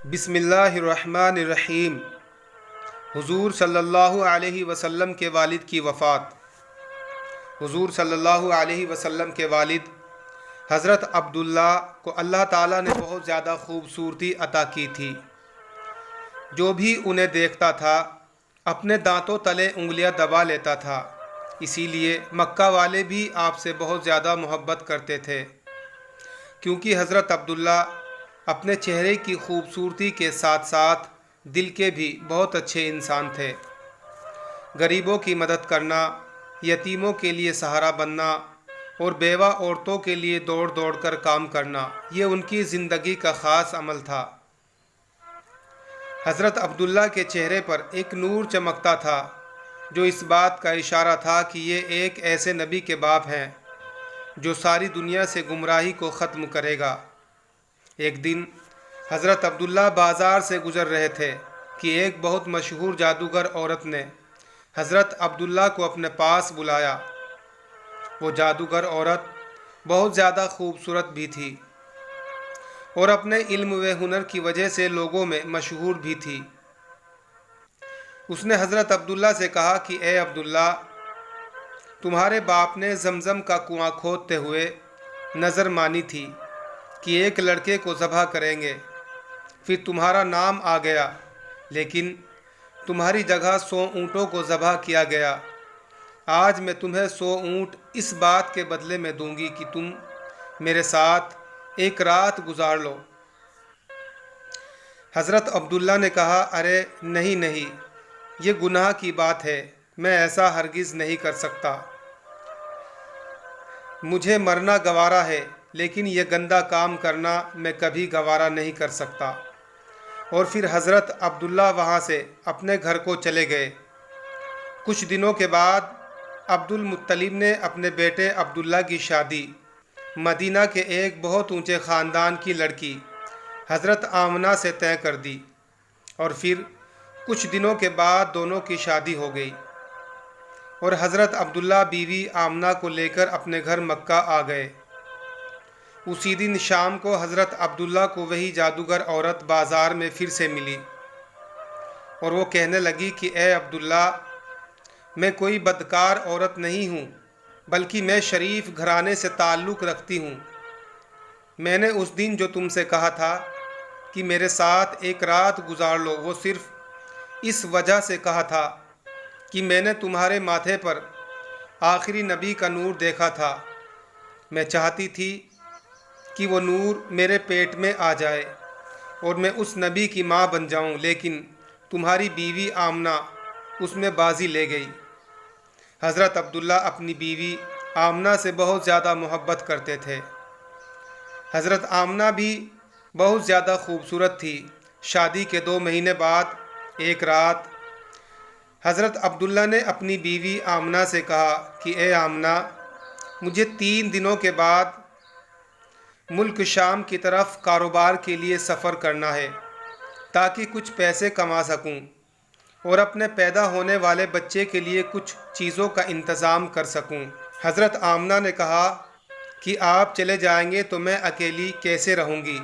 بسم اللہ الرحمن الرحیم۔ حضور صلی اللہ علیہ وسلم کے والد کی وفات۔ حضور صلی اللہ علیہ وسلم کے والد حضرت عبداللہ کو اللہ تعالیٰ نے بہت زیادہ خوبصورتی عطا کی تھی۔ جو بھی انہیں دیکھتا تھا اپنے دانتوں تلے انگلیاں دبا لیتا تھا، اسی لیے مکہ والے بھی آپ سے بہت زیادہ محبت کرتے تھے، کیونکہ حضرت عبداللہ اپنے چہرے کی خوبصورتی کے ساتھ ساتھ دل کے بھی بہت اچھے انسان تھے۔ غریبوں کی مدد کرنا، یتیموں کے لیے سہارا بننا اور بیوہ عورتوں کے لیے دوڑ دوڑ کر کام کرنا، یہ ان کی زندگی کا خاص عمل تھا۔ حضرت عبداللہ کے چہرے پر ایک نور چمکتا تھا، جو اس بات کا اشارہ تھا کہ یہ ایک ایسے نبی کے باپ ہیں جو ساری دنیا سے گمراہی کو ختم کرے گا۔ ایک دن حضرت عبداللہ بازار سے گزر رہے تھے کہ ایک بہت مشہور جادوگر عورت نے حضرت عبداللہ کو اپنے پاس بلایا۔ وہ جادوگر عورت بہت زیادہ خوبصورت بھی تھی اور اپنے علم و ہنر کی وجہ سے لوگوں میں مشہور بھی تھی۔ اس نے حضرت عبداللہ سے کہا کہ اے عبداللہ، تمہارے باپ نے زمزم کا کنواں کھودتے ہوئے نظر مانی تھی کہ ایک لڑکے کو ذبح کریں گے، پھر تمہارا نام آ گیا، لیکن تمہاری جگہ 100 اونٹوں کو ذبح کیا گیا۔ آج میں تمہیں 100 اونٹ اس بات کے بدلے میں دوں گی کہ تم میرے ساتھ ایک رات گزار لو۔ حضرت عبداللہ نے کہا، ارے نہیں نہیں، یہ گناہ کی بات ہے، میں ایسا ہرگز نہیں کر سکتا۔ مجھے مرنا گوارا ہے، لیکن یہ گندا کام کرنا میں کبھی گوارا نہیں کر سکتا۔ اور پھر حضرت عبداللہ وہاں سے اپنے گھر کو چلے گئے۔ کچھ دنوں کے بعد عبد المطلب نے اپنے بیٹے عبداللہ کی شادی مدینہ کے ایک بہت اونچے خاندان کی لڑکی حضرت آمنہ سے طے کر دی، اور پھر کچھ دنوں کے بعد دونوں کی شادی ہو گئی، اور حضرت عبداللہ بیوی آمنہ کو لے کر اپنے گھر مکہ آ گئے۔ اسی دن شام کو حضرت عبداللہ کو وہی جادوگر عورت بازار میں پھر سے ملی، اور وہ کہنے لگی کہ اے عبداللہ، میں کوئی بدکار عورت نہیں ہوں، بلکہ میں شریف گھرانے سے تعلق رکھتی ہوں۔ میں نے اس دن جو تم سے کہا تھا کہ میرے ساتھ ایک رات گزار لو، وہ صرف اس وجہ سے کہا تھا کہ میں نے تمہارے ماتھے پر آخری نبی کا نور دیکھا تھا۔ میں چاہتی تھی کہ وہ نور میرے پیٹ میں آ جائے اور میں اس نبی کی ماں بن جاؤں، لیکن تمہاری بیوی آمنہ اس میں بازی لے گئی۔ حضرت عبداللہ اپنی بیوی آمنہ سے بہت زیادہ محبت کرتے تھے۔ حضرت آمنہ بھی بہت زیادہ خوبصورت تھی۔ شادی کے 2 مہینے بعد ایک رات حضرت عبداللہ نے اپنی بیوی آمنہ سے کہا کہ اے آمنہ، مجھے 3 دنوں کے بعد ملک شام کی طرف کاروبار کے لیے سفر کرنا ہے، تاکہ کچھ پیسے کما سکوں اور اپنے پیدا ہونے والے بچے کے لیے کچھ چیزوں کا انتظام کر سکوں۔ حضرت آمنہ نے کہا کہ آپ چلے جائیں گے تو میں اکیلی کیسے رہوں گی؟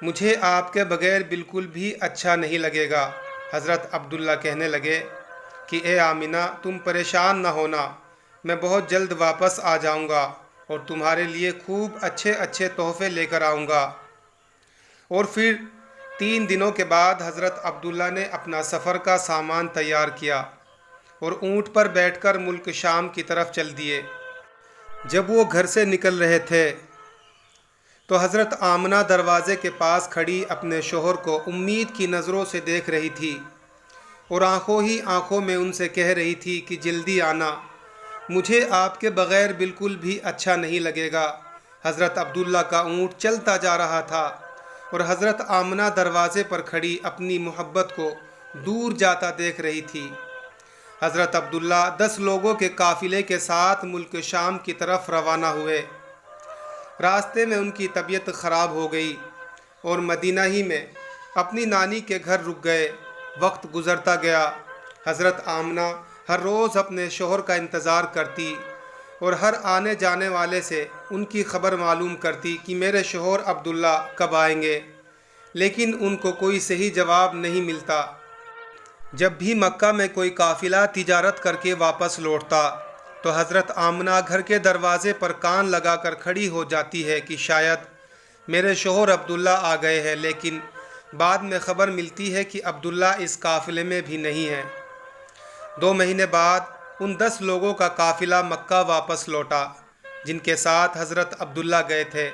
مجھے آپ کے بغیر بالکل بھی اچھا نہیں لگے گا۔ حضرت عبداللہ کہنے لگے کہ اے آمنہ، تم پریشان نہ ہونا، میں بہت جلد واپس آ جاؤں گا اور تمہارے لیے خوب اچھے اچھے تحفے لے کر آؤں گا۔ اور پھر 3 دنوں کے بعد حضرت عبداللہ نے اپنا سفر کا سامان تیار کیا اور اونٹ پر بیٹھ کر ملک شام کی طرف چل دیے۔ جب وہ گھر سے نکل رہے تھے تو حضرت آمنہ دروازے کے پاس کھڑی اپنے شوہر کو امید کی نظروں سے دیکھ رہی تھی اور آنکھوں ہی آنکھوں میں ان سے کہہ رہی تھی کہ جلدی آنا، مجھے آپ کے بغیر بالکل بھی اچھا نہیں لگے گا۔ حضرت عبداللہ کا اونٹ چلتا جا رہا تھا اور حضرت آمنہ دروازے پر کھڑی اپنی محبت کو دور جاتا دیکھ رہی تھی۔ حضرت عبداللہ 10 لوگوں کے قافلے کے ساتھ ملک شام کی طرف روانہ ہوئے۔ راستے میں ان کی طبیعت خراب ہو گئی اور مدینہ ہی میں اپنی نانی کے گھر رک گئے۔ وقت گزرتا گیا۔ حضرت آمنہ ہر روز اپنے شوہر کا انتظار کرتی اور ہر آنے جانے والے سے ان کی خبر معلوم کرتی کہ میرے شوہر عبداللہ کب آئیں گے، لیکن ان کو کوئی صحیح جواب نہیں ملتا۔ جب بھی مکہ میں کوئی قافلہ تجارت کر کے واپس لوٹتا تو حضرت آمنہ گھر کے دروازے پر کان لگا کر کھڑی ہو جاتی ہے کہ شاید میرے شوہر عبداللہ آ گئے ہیں، لیکن بعد میں خبر ملتی ہے کہ عبداللہ اس قافلے میں بھی نہیں ہے۔ 2 مہینے بعد ان 10 لوگوں کا قافلہ مکہ واپس لوٹا جن کے ساتھ حضرت عبداللہ گئے تھے۔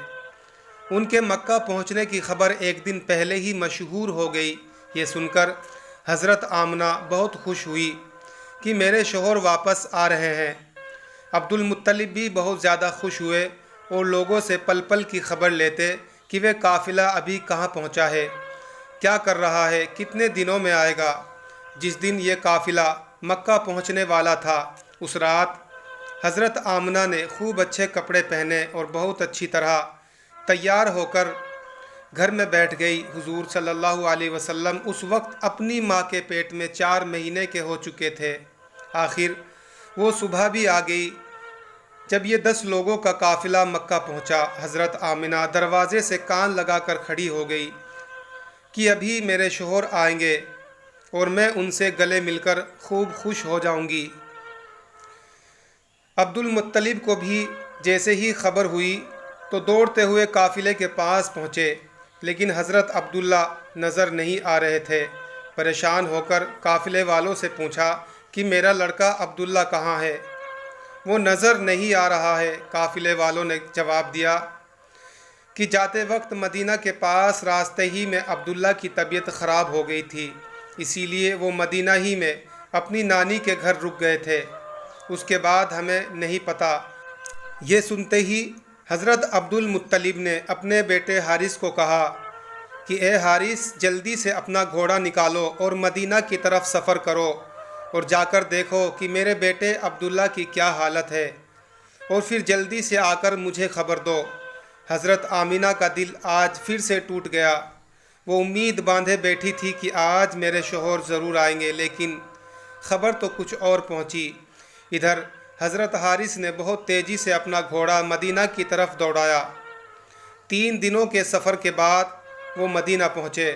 ان کے مکہ پہنچنے کی خبر ایک دن پہلے ہی مشہور ہو گئی۔ یہ سن کر حضرت آمنہ بہت خوش ہوئی کہ میرے شوہر واپس آ رہے ہیں۔ عبد المطلب بھی بہت زیادہ خوش ہوئے اور لوگوں سے پل پل کی خبر لیتے کہ وہ قافلہ ابھی کہاں پہنچا ہے، کیا کر رہا ہے، کتنے دنوں میں آئے گا۔ جس دن یہ قافلہ مکہ پہنچنے والا تھا اس رات حضرت آمنہ نے خوب اچھے کپڑے پہنے اور بہت اچھی طرح تیار ہو کر گھر میں بیٹھ گئی۔ حضور صلی اللہ علیہ وسلم اس وقت اپنی ماں کے پیٹ میں 4 مہینے کے ہو چکے تھے۔ آخر وہ صبح بھی آ گئی۔ جب یہ 10 لوگوں کا قافلہ مکہ پہنچا، حضرت آمنہ دروازے سے کان لگا کر کھڑی ہو گئی کہ ابھی میرے شوہر آئیں گے اور میں ان سے گلے مل کر خوب خوش ہو جاؤں گی۔ عبد المطلب کو بھی جیسے ہی خبر ہوئی تو دوڑتے ہوئے قافلے کے پاس پہنچے، لیکن حضرت عبداللہ نظر نہیں آ رہے تھے۔ پریشان ہو کر قافلے والوں سے پوچھا کہ میرا لڑکا عبداللہ کہاں ہے؟ وہ نظر نہیں آ رہا ہے۔ قافلے والوں نے جواب دیا کہ جاتے وقت مدینہ کے پاس راستے ہی میں عبداللہ کی طبیعت خراب ہو گئی تھی، اسی لیے وہ مدینہ ہی میں اپنی نانی کے گھر رک گئے تھے، اس کے بعد ہمیں نہیں پتہ۔ یہ سنتے ہی حضرت عبد المطلب نے اپنے بیٹے حارث کو کہا کہ اے حارث، جلدی سے اپنا گھوڑا نکالو اور مدینہ کی طرف سفر کرو اور جا کر دیکھو کہ میرے بیٹے عبداللہ کی کیا حالت ہے، اور پھر جلدی سے آ کر مجھے خبر دو۔ حضرت آمنہ کا دل آج پھر سے ٹوٹ گیا۔ وہ امید باندھے بیٹھی تھی کہ آج میرے شوہر ضرور آئیں گے، لیکن خبر تو کچھ اور پہنچی۔ ادھر حضرت حارث نے بہت تیزی سے اپنا گھوڑا مدینہ کی طرف دوڑایا۔ 3 دنوں کے سفر کے بعد وہ مدینہ پہنچے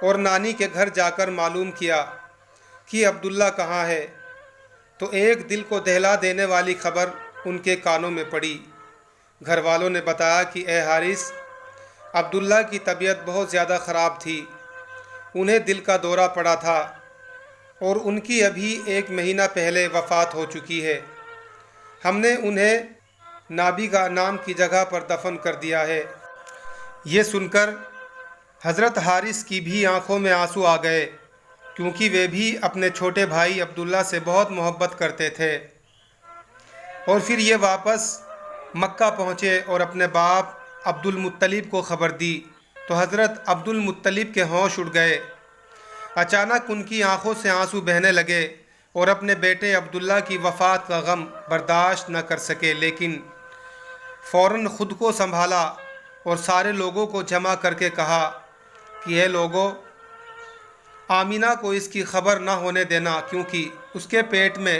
اور نانی کے گھر جا کر معلوم کیا کہ عبداللہ کہاں ہے، تو ایک دل کو دہلا دینے والی خبر ان کے کانوں میں پڑی۔ گھر والوں نے بتایا کہ اے حارث، عبداللہ کی طبیعت بہت زیادہ خراب تھی، انہیں دل کا دورہ پڑا تھا اور ان کی ابھی 1 مہینہ پہلے وفات ہو چکی ہے۔ ہم نے انہیں نابیگا نام کی جگہ پر دفن کر دیا ہے۔ یہ سن کر حضرت حارث کی بھی آنکھوں میں آنسو آ گئے، کیونکہ وہ بھی اپنے چھوٹے بھائی عبداللہ سے بہت محبت کرتے تھے۔ اور پھر یہ واپس مکہ پہنچے اور اپنے باپ عبد المطلب کو خبر دی تو حضرت عبد المطلب کے ہوش اڑ گئے۔ اچانک ان کی آنکھوں سے آنسو بہنے لگے اور اپنے بیٹے عبداللہ کی وفات کا غم برداشت نہ کر سکے، لیکن فوراً خود کو سنبھالا اور سارے لوگوں کو جمع کر کے کہا کہ اے لوگو، آمنہ کو اس کی خبر نہ ہونے دینا، کیونکہ اس کے پیٹ میں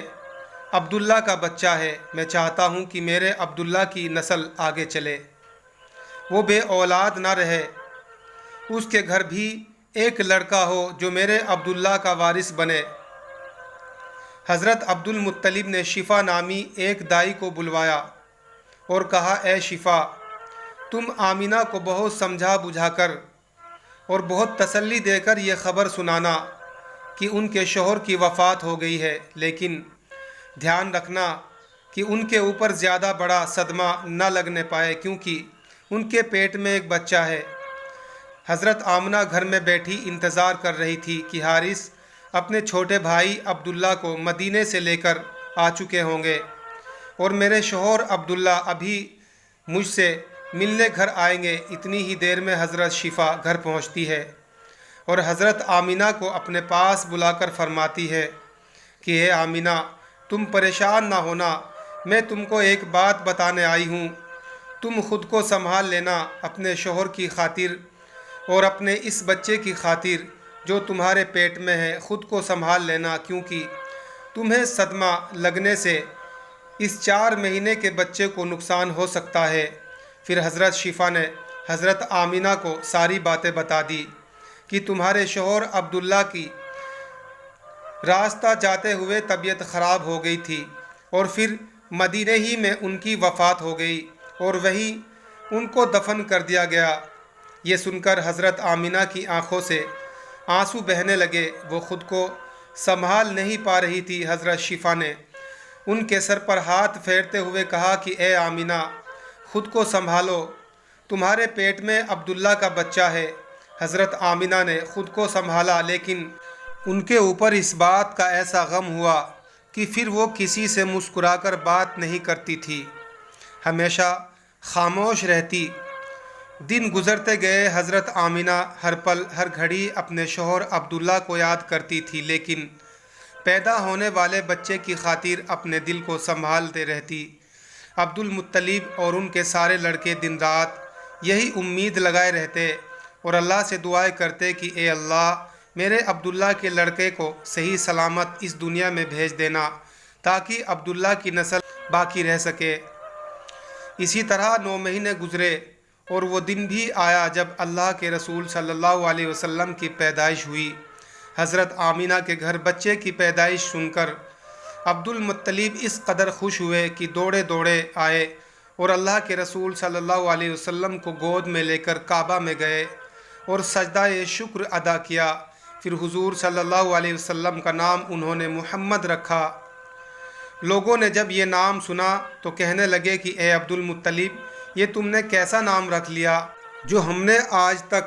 عبداللہ کا بچہ ہے۔ میں چاہتا ہوں کہ میرے عبداللہ کی نسل آگے چلے، وہ بے اولاد نہ رہے، اس کے گھر بھی ایک لڑکا ہو جو میرے عبداللہ کا وارث بنے۔ حضرت عبد المطلب نے شفا نامی ایک دائی کو بلوایا اور کہا اے شفا، تم آمنہ کو بہت سمجھا بجھا کر اور بہت تسلی دے کر یہ خبر سنانا کہ ان کے شوہر کی وفات ہو گئی ہے، لیکن دھیان رکھنا کہ ان کے اوپر زیادہ بڑا صدمہ نہ لگنے پائے، کیونکہ ان کے پیٹ میں ایک بچہ ہے۔ حضرت آمنہ گھر میں بیٹھی انتظار کر رہی تھی کہ حارث اپنے چھوٹے بھائی عبداللہ کو مدینے سے لے کر آ چکے ہوں گے اور میرے شوہر عبداللہ ابھی مجھ سے ملنے گھر آئیں گے۔ اتنی ہی دیر میں حضرت شفا گھر پہنچتی ہے اور حضرت آمنہ کو اپنے پاس بلا کر فرماتی ہے کہ اے آمنہ، تم پریشان نہ ہونا، میں تم کو ایک بات بتانے آئی ہوں، تم خود کو سنبھال لینا، اپنے شوہر کی خاطر اور اپنے اس بچے کی خاطر جو تمہارے پیٹ میں ہے خود کو سنبھال لینا، کیونکہ تمہیں صدمہ لگنے سے اس 4 مہینے کے بچے کو نقصان ہو سکتا ہے۔ پھر حضرت شفا نے حضرت آمینہ کو ساری باتیں بتا دی کہ تمہارے شوہر عبداللہ کی راستہ جاتے ہوئے طبیعت خراب ہو گئی تھی اور پھر مدینہ ہی میں ان کی وفات ہو گئی اور وہیں ان کو دفن کر دیا گیا۔ یہ سن کر حضرت آمینہ کی آنکھوں سے آنسو بہنے لگے، وہ خود کو سنبھال نہیں پا رہی تھی۔ حضرت شفا نے ان کے سر پر ہاتھ پھیرتے ہوئے کہا کہ اے آمینہ، خود کو سنبھالو، تمہارے پیٹ میں عبداللہ کا بچہ ہے۔ حضرت آمینہ نے خود کو سنبھالا، لیکن ان کے اوپر اس بات کا ایسا غم ہوا کہ پھر وہ کسی سے مسکرا کر بات نہیں کرتی تھی، ہمیشہ خاموش رہتی۔ دن گزرتے گئے، حضرت آمینہ ہر پل ہر گھڑی اپنے شوہر عبداللہ کو یاد کرتی تھی، لیکن پیدا ہونے والے بچے کی خاطر اپنے دل کو سنبھالتے رہتی۔ عبد المطلب اور ان کے سارے لڑکے دن رات یہی امید لگائے رہتے اور اللہ سے دعائیں کرتے کہ اے اللہ، میرے عبداللہ کے لڑکے کو صحیح سلامت اس دنیا میں بھیج دینا تاکہ عبداللہ کی نسل باقی رہ سکے۔ اسی طرح 9 مہینے گزرے اور وہ دن بھی آیا جب اللہ کے رسول صلی اللہ علیہ وسلم کی پیدائش ہوئی۔ حضرت آمینہ کے گھر بچے کی پیدائش سن کر عبد المطلب اس قدر خوش ہوئے کہ دوڑے دوڑے آئے اور اللہ کے رسول صلی اللہ علیہ وسلم کو گود میں لے کر کعبہ میں گئے اور سجدہ شکر ادا کیا۔ پھر حضور صلی اللہ علیہ وسلم کا نام انہوں نے محمد رکھا۔ لوگوں نے جب یہ نام سنا تو کہنے لگے کہ اے عبد المطلب، یہ تم نے کیسا نام رکھ لیا جو ہم نے آج تک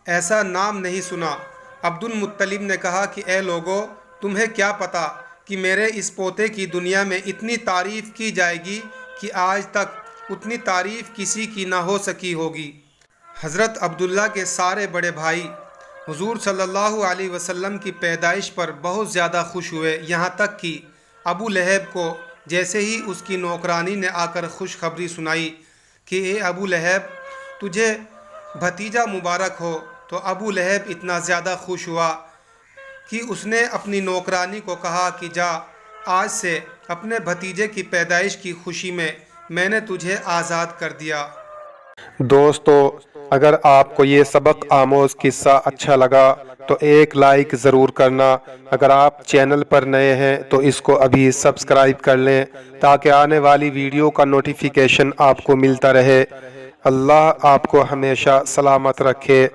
ایسا نام نہیں سنا۔ عبد المطلب نے کہا کہ اے لوگو، تمہیں کیا پتہ کہ میرے اس پوتے کی دنیا میں اتنی تعریف کی جائے گی کہ آج تک اتنی تعریف کسی کی نہ ہو سکی ہوگی۔ حضرت عبداللہ کے سارے بڑے بھائی حضور صلی اللہ علیہ وسلم کی پیدائش پر بہت زیادہ خوش ہوئے، یہاں تک کہ ابو لہب کو جیسے ہی اس کی نوکرانی نے آ کر خوشخبری سنائی کہ اے ابو لہب، تجھے بھتیجا مبارک ہو، تو ابو لہب اتنا زیادہ خوش ہوا کہ اس نے اپنی نوکرانی کو کہا کہ جا، آج سے اپنے بھتیجے کی پیدائش کی خوشی میں نے تجھے آزاد کر دیا۔ دوستو، اگر آپ کو یہ سبق آموز قصہ اچھا لگا تو ایک لائک ضرور کرنا۔ اگر آپ چینل پر نئے ہیں تو اس کو ابھی سبسکرائب کر لیں تاکہ آنے والی ویڈیو کا نوٹیفیکیشن آپ کو ملتا رہے۔ اللہ آپ کو ہمیشہ سلامت رکھے۔